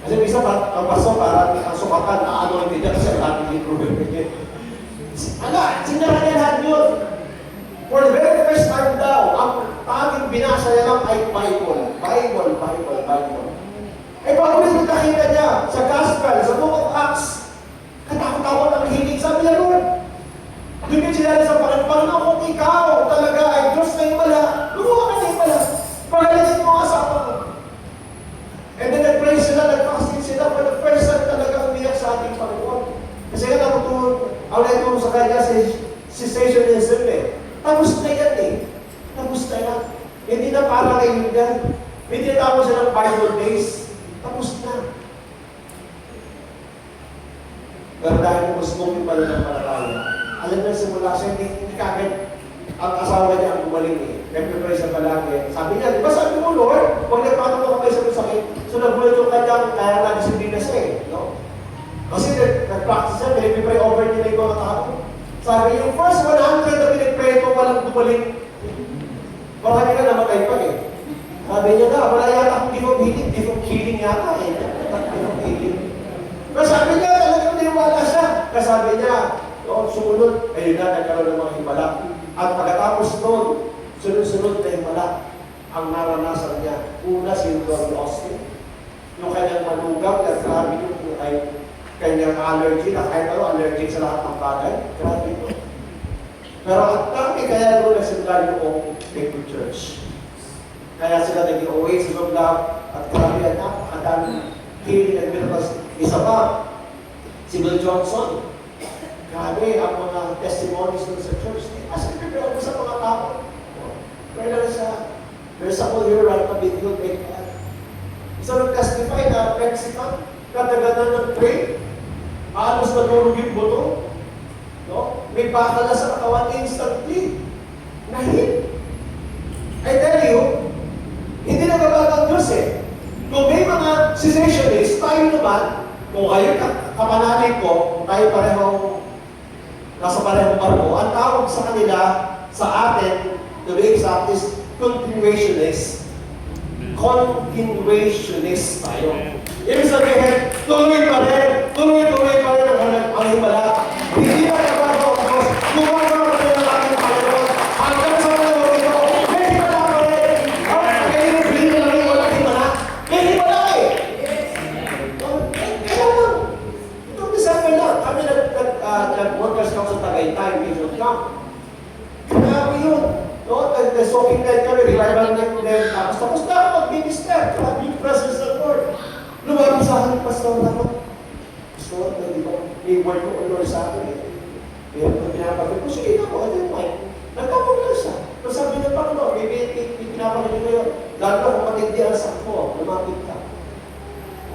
Speaker 3: Kasi minsan, ang paso, parang ang sukatan na ano, hindi niya kasi ang ating libro. Sinara niya lahat yun. For the very first time daw, ang tanging binasa niya lang ay Bible. Eh, paulit yung nakita niya sa Gospel, sa Book of Acts, katakot-takot ang hiling. Sabi niya, Lord, doon sila sa Panginoon, kung ikaw talaga ay Diyos na himala, lumuha ka na himala. Pagalitin mo ang asawa mo. And then nag-pray sila, nag-fasting sila, for the first time talaga umiyak sa ating Panginoon. Ang naituro sa kanya, cessationism eh. Tapos na yan eh. Tapos na yan. Hindi na para ngayon yan. May tinatawag siya ng Bible days. Tapos na. Pero dahil mas smoking pala ng palataya, alam na simula siya, hindi kagad ang asawa niya ang gumaling eh. Nag-pray siya palagi. Sabi niya, di ba sabi mo, Lord, huwag nagpatong mo kayo sa sakit. So nagulat yung kanyang kaya na disiplina siya eh. No? Kasi nag-practice siya, pinag-pray over niya yung mga tao. Sabi yung first 100 na pinag-pray ko, walang gumaling. Marami na namatay pa eh. Sabi niya na, wala yata akong give of healing yata eh. Give of healing. Pero sabi niya, talagang niniwala siya. Kasi sabi niya, sumunod, ayun na, nagkaroon ng mga himala. At pagkatapos noon, sunod-sunod na himala ang naranasan niya. Una si Lord Austin, yung kanyang manugang, na grabe yung ay kanyang allergy, na kahit ano, allergic sa lahat ng bagay. Grabe ito. Pero at dami kaya doon nagsimula yung Faithful Church. Kaya sila naging Oasis of Love at grabe yan, napakadami healing and miracles. Isa pa, si Bill Johnson. Grabe ang mga testimonies doon sa church. As in, prepare ako sa mga tao. Pero there's a whole year right na video make that. Isa nag-testify na Mexican, kadaganan ng train, halos natulog yung buto. No? May bakal na sa katawan instantly. Nahit. I tell you, hindi nagbabago ang Diyos eh. Kung may mga cessationists, tayo naman, kung kayo kapananay ko, kung tayo parehong nasa parehong barko, ang tawag sa kanila, sa atin, to be exact, is continuationist. Continuationist tayo. Ibig sabihin, tuloy pa rin ang himala. Hindi na nagbabago ang Diyos. Gumagawa pa rin ang ating Panginoon. Hanggang sa mga ito, may himala pa rin. Kaya yung bilhin na lang yung walang himala. May himala eh. Kaya lang, itong December lang, kami nag-workers kami sa Tagaytay, Mission Camp. Grabe yun. No? Nag-soaking night kami, revival night din. Tapos na ako mag-minister. Grabe yung presence of Lord. Lumabas sa akin, pastor na ako. Pastor, hindi ko, may word ko on Lord sa akin eh. Pero kung pinapagod ko, sige na po, ano yung mic? Nagkapag lang siya. Pero sabi niya, Panginoon, may pinapagod ko yun. Lalo kung matindi ang sakmo, lumapit ka.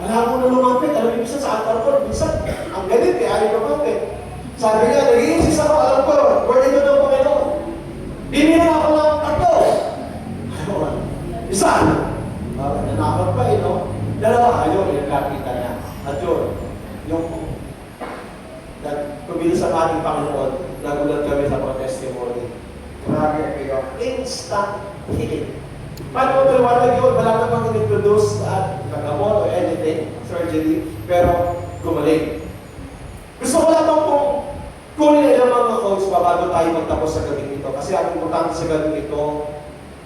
Speaker 3: Wala mo na lumapit. Alam mo, minsan sa altar ko, minsan, ang galit eh, ayaw lumapit. Sabi niya, nag-iisis ako, alam ko, word ito ng Panginoon. Bibigyan ako ng tatlo. Isa. Nanakot pa eh, no? Dalawa, ayun, yung nakita niya. At yun, yung nagpabili sa ating Panginoon, nagulat kami sa mga testimony. Grabe kayo. Instant healing. Paano mo tuliwanag yun? Wala namang in-introduce at nagamot or anything, surgery, pero gumaling. Gusto ko lamang pong kunin ilang mga quotes pa bago tayo magtapos sa gabi ito. Kasi ang importante sa gabi ito,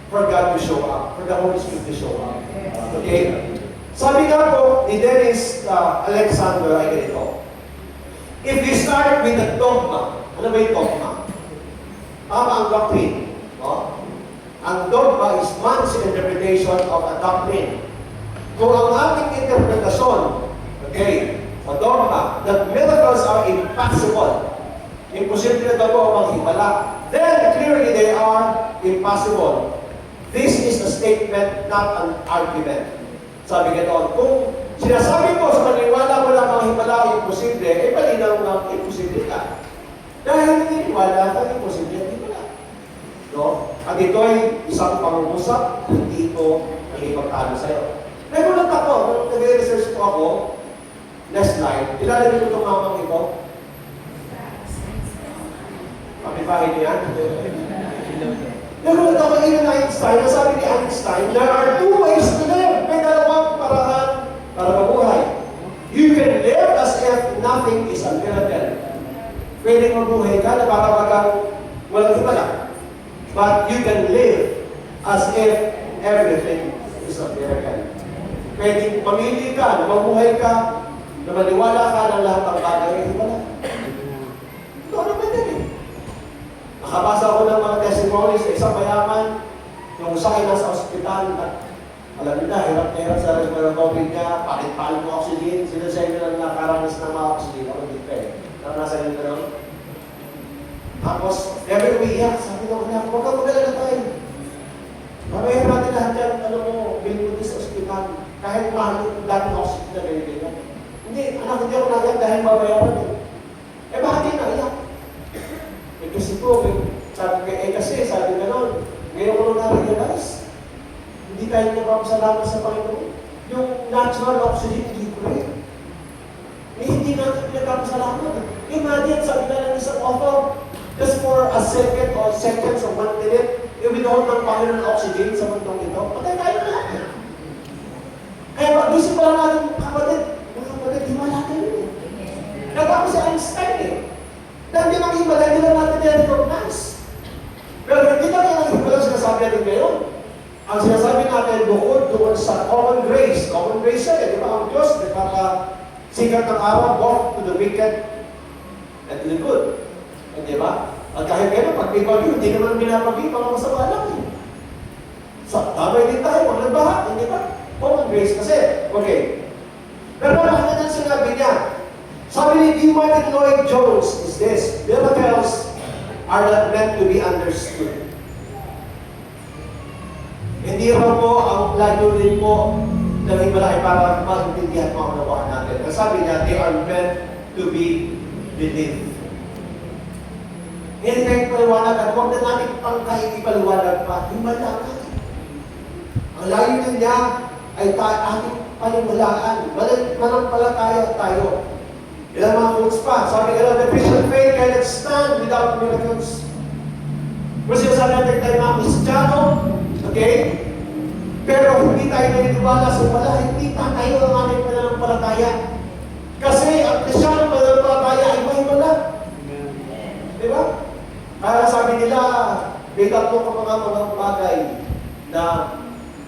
Speaker 3: for God to show up, for the Holy Spirit to show up. Okay? Sabi nga po ni Dennis Alexander ay ganito. If we start with the dogma, ano ba yung dogma? Tama ang doctrine. No? Ang dogma is man's interpretation of a doctrine. Kung ang ating interpretasyon, okay, sa dogma, that miracles are impossible, imposible na daw po ang himala, then clearly they are impossible. This is a statement, not an argument. Sabi ganoon, kung sinasabi mo sa maniwala mo lang mga himala imposible, eh malinaw ng imposible ka. Dahil naniniwala ka, imposible ang himala. No? At ito ay isang pangungusap, hindi ito nakipagtalo sa'yo. Nagulat ako, nung nag-research po ako, next slide, kilala niyo itong mamang ito? Pakipahin niya. Nagulat ako yun Einstein, nasabi ni Einstein, there are two ways to live. May dalawang paraan para mabuhay. You can live as if nothing is a miracle. Pwedeng mabuhay ka na para magang walang himala. But you can live as if everything is a miracle. Pwedeng mamili ka, na mabuhay ka, na maniwala ka ng lahat ng bagay ay himala. Ito ano ba din eh? Nakabasa ko ng mga testimonies sa isang mayaman, yung sakay nasa ospital, alam niyo na, hirap na hirap sa respiratory niya, pakit-paal mo oxygen, sinasay nyo lang nakaranas ng mga oxygen, ako dito eh. Naranasan nyo na lang? Tapos, never umiiyak. Sabi ko, anak, huwag kang mag-alala tayo. Mamayahan natin lahat yan, ano mo, bill mo din sa ospital. Kahit mahal yung dami ng oxygen na ganyan. Hindi, anak, hindi ako naiyak dahil mabayaran eh. Eh, bakit yung naiyak? Eh, kasi po, sabi gano'n, ngayon ko na-realize, hindi tayo nagpapasalamat sa Panginoon. Yung natural oxygen, hindi ko rin. Eh, hindi natin pinagpapasalamat. Imagine, sabi na lang isang author, just for a second or seconds or 1 minute, i-withhold ng Panginoon ng oxygen sa mundong ito, patay tayo na lahat. Kaya mag-isip pa lang natin, kapatid, himala tayo yun. Nagkako si Einstein eh. Dahil di mag-himala, hindi lang natin i-recognize. Pero hindi kami ang himala sinasabi natin ngayon. Ang sinasabi natin bukod doon sa common grace. Common grace yan eh, di ba? Ang Diyos, nagpapasikat ng araw, both to the wicked and to the good. Di ba? At kahit gano'n, pag may bagyo, hindi naman binabagi, mga masama lang eh. So, babay din tayo, pag nagbaha, hindi ba? Common grace kasi, okay. Pero bakit na sinabi niya? Sabi ni D. Martin Lloyd Jones is this: miracles are not meant to be understood. Hindi raw po ang layunin po ng himala ay para maintindihan mo ang nakuha natin. Kasi sabi niya, they are meant to be believed. Hindi tayo paliwanag at huwag na natin pang kahit ipaliwanag pa. Himala ka. Ang layunin niya ay ating paniwalaan. Manampalataya tayo. Ilang mga quotes pa. Sabi nga, the Christian faith cannot stand without miracles. Kung sinasabi natin tayo mga Kristiyano, okay? Pero hindi tayo naniniwala sa wala, hindi tayo ang ating pananampalataya. Kasi ang Kristiyano pananampalataya ay mahimala. Di ba? Kaya sabi nila, may tatlo ka mga bagay na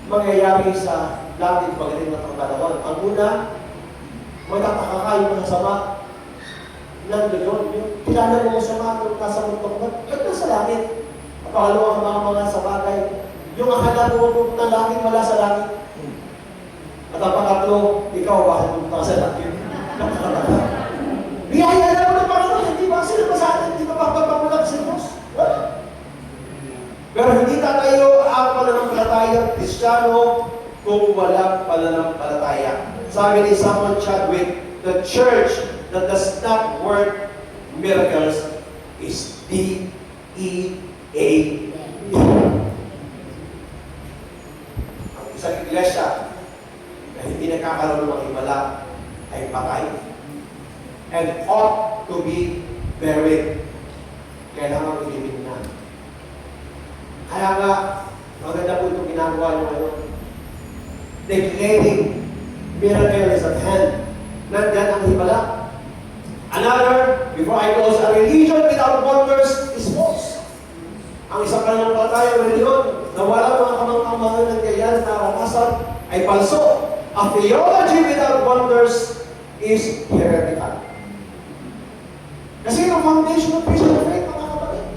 Speaker 3: mangyayari sa langit pagdating ng pangkalawang. Ang una, magtataka ka yung mga sama. Nandun yun. Kilala mo ang sama kung nasa muntong ba't nasa langit? Ang pangalawa ang mga sa bagay. Yung akala mo pupunta ng langit, wala sa langit. At ang pangatlo, ikaw bakit pupunta sa langit? Biyaya na mo ng Panginoon, hindi ba? Sino ba sa atin? Hindi ba magpapamulat sa Diyos? Wala. Pero hindi tayo ang pananampalatayang Kristiyano kung walang pananampalataya. Sabi ni Samuel Chadwick, the church that does not work miracles is D-E-A-D. Ang isang iglesia na hindi nakakaroon ng himala ay patay and ought to be buried. Kailangan ilibing na. Kaya nga, maganda po itong ginagawa nyo ngayon. Declaring miracle is at hand. Nandyan ang himala. Another, before I close, a religion without wonders is false. Ang isang pananampalataya religion na wala mga kamangkamahal ng ganyan na karanasan ay palso. A theology without wonders is heretical. Kasi yung foundation of Christian faith, mga kapatid.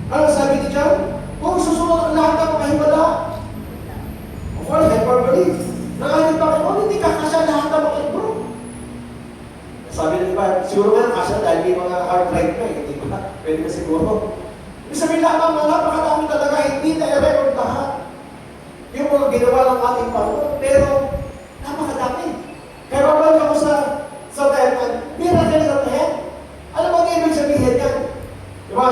Speaker 3: Ano sabi ni John? Kung susunod ang lahat ng mga himala, of course, hyperbole. Nang ating Panginoon, hindi kakasya lahat ng mga libro. Sabi ng iba, siguro nga kasya dahil may mga hard drive na, hindi ba? Pwede na siguro. Ibig sabihin lamang mga napakadami talaga, hindi na i-record lahat. Yung mga ginawa ng ating Panginoon, pero napakadami. Kaya babalik ako sa Taiwan, miracle sa tayo. Ano bang ibig sabihin yan? Diba,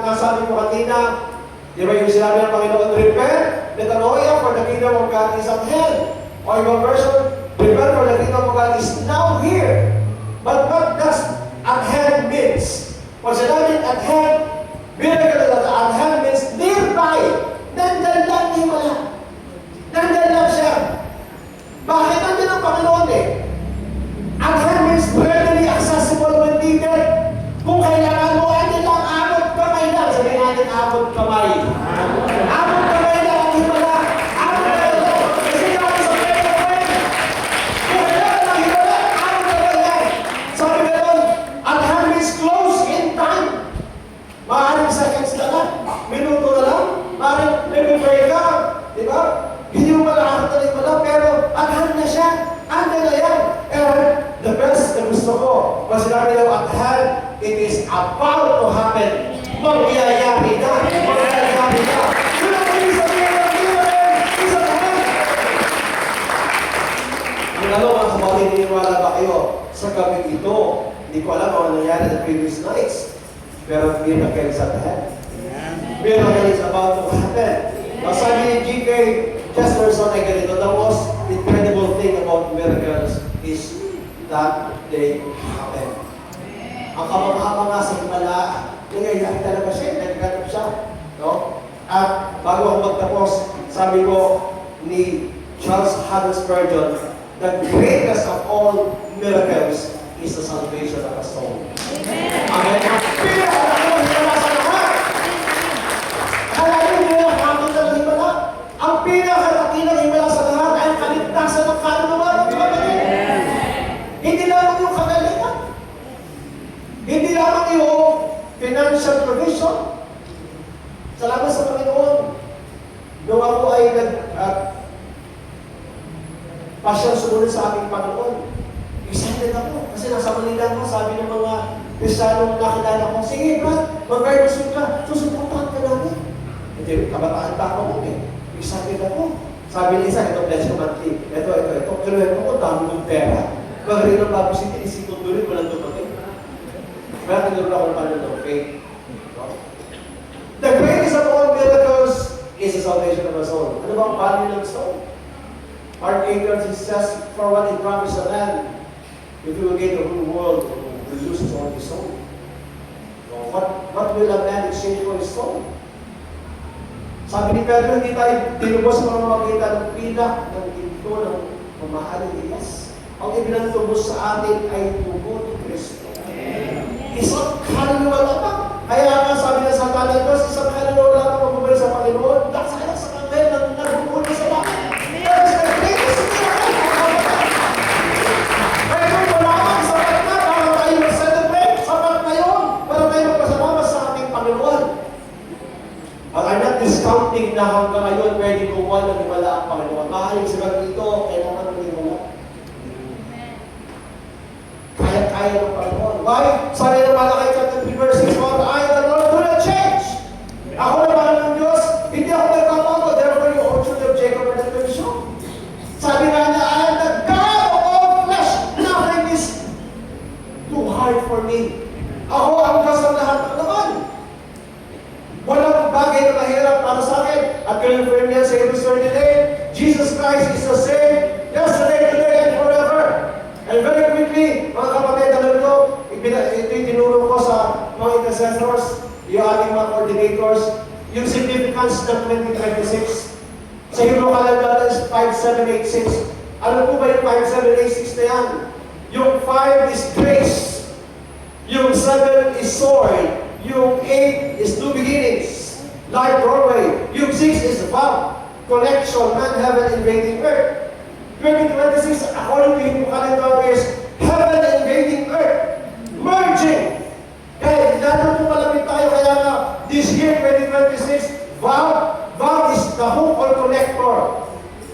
Speaker 3: nasabi ko kanina, di ba yung sinabi ng Panginoon, repent, metanoia, for the kingdom of God is at hand. O ibang version, repent, for the kingdom of God is now here. But what does at hand means? Pag sinabi at hand, miracle at hand means nearby. Nandyan lang ni wala. Nandyan lang siya. Bakit nandyan ang Panginoon eh? At hand means readily accessible when needed. Kung kailangan mo, ay lang abot kamay lang. Sabihin natin, abot kamay. Abot kamay lang ang himala. Abot kamay lang. Kasi natin sa pwede kamay. Kung kailangan ang himala, abot kamay lang. Sabi nga doon, at hand means close in time. Maaaring seconds na lang. Minuto na lang. Maaaring nag-pray ka. Di ba? Hindi mo malakot na himala, pero at hand na siya. Anda na yan. And the best na gusto ko, pag sinabi daw at hand, it is about to happen. Mangyayari na. Mangyayari na. Yun ang ibig sabihin ng miracle is at hand. Kung ano mga kapatid, niniwala ba kayo sa gabi ito? Hindi ko alam kung ano nangyari the previous nights. Pero miracle is at hand. Miracle is about to happen. Sabi ni G.K. Chesterton ay ganito, the most incredible thing about miracles is that they happen. Ang kamangha-mangha sa himala, nangyayari talaga siya, nagkaganap siya. No? At bago ako magtapos, sabi ko ni Charles Haddon Spurgeon, the greatest of all miracles is the salvation of a soul. Amen. Pinakalaking himala sa lahat. Kalaking pinakalaking ng himala. Ang pinakalaking himala sa lahat ay ang kaligtasan ng kaluluwa ng kapatid. Hindi lamang yung kagalingan. Hindi lamang yung financial provision. Salamat sa Panginoon. Nung ako ay pasyal sumunod sa aking Panginoon, excited ako. Kasi nasa Manila ko, sabi ng mga Kristiyanong nakilala ko, sige Brad, mag-versus ka, susuportahan ka namin. Hindi, kabataan pa ako nun eh. Excited ako. Sabi ni isa, ito bless you monthly. Ito. Pero ko, dami mong pera. Magaling ng Bago City, isipon tuloy, walang dumating. Kaya tinuro ako ng paano ng faith. The greatest of all miracles is the salvation of a soul. Ano ba ang value ng soul? Mark 8 says, for what it promised a man, if he will gain the whole world, will lose his only soul. So what will a man exchange for his soul? Sabi ni Pedro, hindi tayo tinubos sa mga makita ng pilak, ng ginto, ng mamahalin ni Yes. Ang ibinatubos sa atin ay tubo ni Kristo. Isang kaluluwa lamang. Kaya nga sabi na sa Talan Diyos, isang kaluluwa lamang magbubuhay sa Panginoon, daksa sa kanil ng nagbubuli sa langit. That is the greatest miracle. Kaya kung wala kang sapat na, para tayo mag-celebrate, sapat na yun, para tayo magpasalamat sa ating Panginoon. But I'm not discounting na hanggang ngayon pwede kumuha ng himala ang Panginoon. Mahaling sa gabi ito, kailangan ng himala. Kaya ng Panginoon. Why? Sabi ng Malakay chapter 3 verse 6, for I, the Lord, do not change. Ako na mahal ng Diyos, hindi ako nagkakago, therefore you O children of Jacob are not to be shown. Sabi nga na, I am the God of all flesh, nothing is too hard for me. Ako ang Diyos ng lahat ng naman. Walang bagay na mahirap para sa akin. At confirm niya sa Hebrews 13, Jesus Christ is the same yesterday, today, and forever. And very quickly, mga kapatid, alam nyo, ito yung tinuro ko sa mga intercessors, yung ating mga coordinators, yung significance ng 2026. Sa Hebrew calendar is 5786. Alam po ba yung 5786 na yan? Yung 5 is grace. Yung 7 is sword. Yung 8 is new beginnings. Life Broadway. Yung 6 is vow. Connection, man, heaven, invading earth. 2026, according to Hebrew calendar, is heaven invading earth. Merging. Kaya natin po malapit tayo. Kaya nga, this year, 2026, vow is the hook or connector.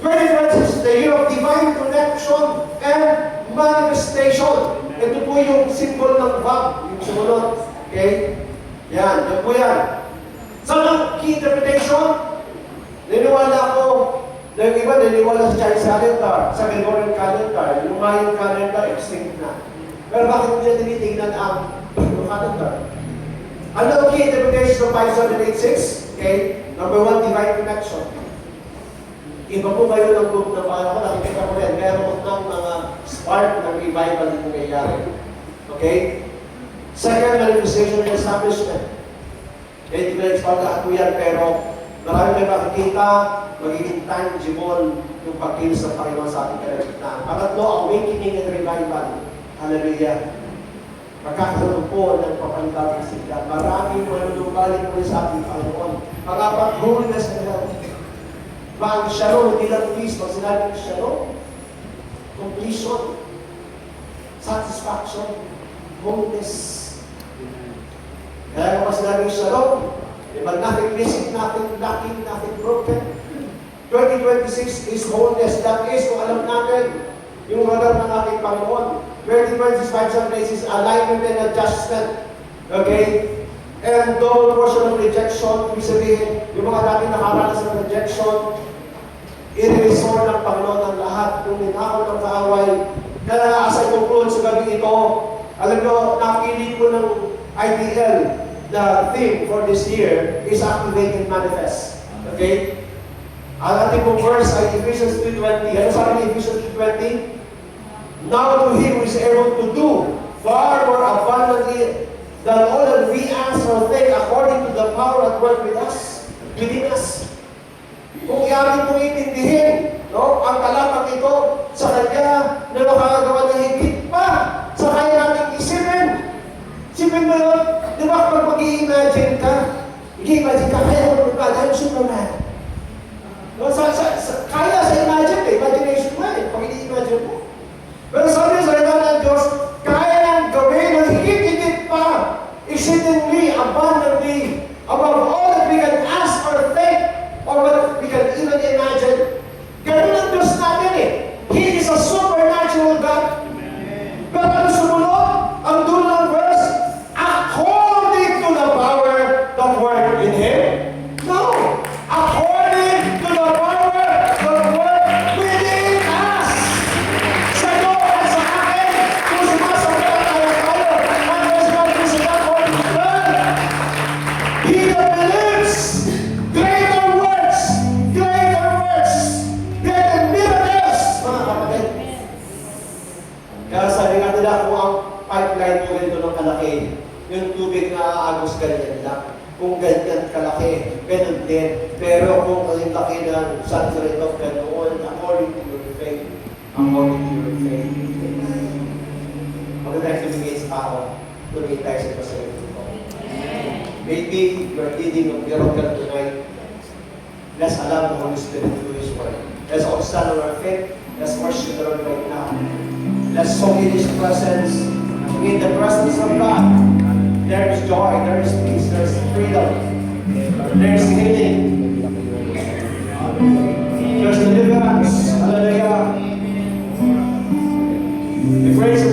Speaker 3: 2026 is the year of divine connection and manifestation. Ito po yung symbol ng vow. Yung sumunod. Okay? Yan po yan. Sa key interpretation, niniwala ko na yung iba niniwala sa Chinese calendar, sa Gregorian calendar, yung Mayan calendar, extinct na. Pero bakit hindi na tinitingnan ang Hebrew calendar? Ano ang key interpretation ng 5786? Okay? Number 1, divine connection. Iba po kayo ng group ng Panginoon, nakikita ko yan, meron ng mga spark ng revival na nangyayari. Okay? Second, manifestation and establishment. Hindi ko na-expound lahat po yan, pero marami kayo makikita, magiging tangible yung pagkilos ng Panginoon sa ating kalagitnaan. Pangatlo, awakening and revival. Hallelujah. Magkakaroon po ng papalitan ng sigla. Maraming manunubalik po sa ating Panginoon. Pangapat, holiness and health. Ang shalom, hindi lang peace. Pag sinabi ng shalom, completion, satisfaction, holiness. Kaya kung sinabi ng shalom, but nothing missing, nothing lacking, nothing broken. 2026 is wholeness. That is, kung alam natin, yung radar ng ating Panginoon. 2026 is alignment and adjustment. Okay? And double portion of rejection, ibig sabihin, yung mga dati nakaranas ng rejection, i-restore ng Panginoon ang lahat kung ninakaw ng kaaway. Kaya as I conclude sa gabi ito, alam nyo, napili ko ng IDL, the theme for this year is Activate and Manifest. Okay? Ang ating pong verse ay Ephesians 2:20. Ano sabi ni Ephesians 2:20? Now to Him who is able to do far more abundantly than all that we ask or think according to the power at work within us. Kung iamin mong itindihin, no, ang talatang ito sa Kanya na nakakagawa ng higit pa sa kaya natin isipin. Isipin mo yun, di ba kapag mag-i-imagine ka, kaya mo ba dahil Superman? No, kaya sa imagine, imagination mo eh, pag i-imagine mo. Pero sabi sa ito ng Diyos, kaya nang gawin ng higit-higit pa, exceedingly, abundantly, above all that we can ask or think, or what we can even imagine. Ganun ang Diyos natin eh. He is a supernatural God. Pero ano sumunod? Ang dulo ng verse, according to the power that work in Him. No! According to the power that work within us. Sa iyo at sa akin, kung sumasagot tayo, ang Diyos na ko His blood. He that believes, greater works, greater miracles, mga kapatid. Kaya sabi nga nila, kung ang pipeline mo ganito ng kalaki, yung tubig na aagos ganyan lang. Kung ganyan kalaki, ganun din. Pero kung ang laki ng sunset of ganoon, according to your faith, according to your faith. Maganda yung tumingin sa tao, tumingin tayo sa pasalito ko. Maybe you're needing of miracle tonight. Let's allow the Holy Spirit to do His work. Let's all stand on our feet. Let's worship the Lord right now. Let's soak in His presence. In the presence of God, there is joy, there is peace, there is freedom, there is healing, there is deliverance. Hallelujah. The grace of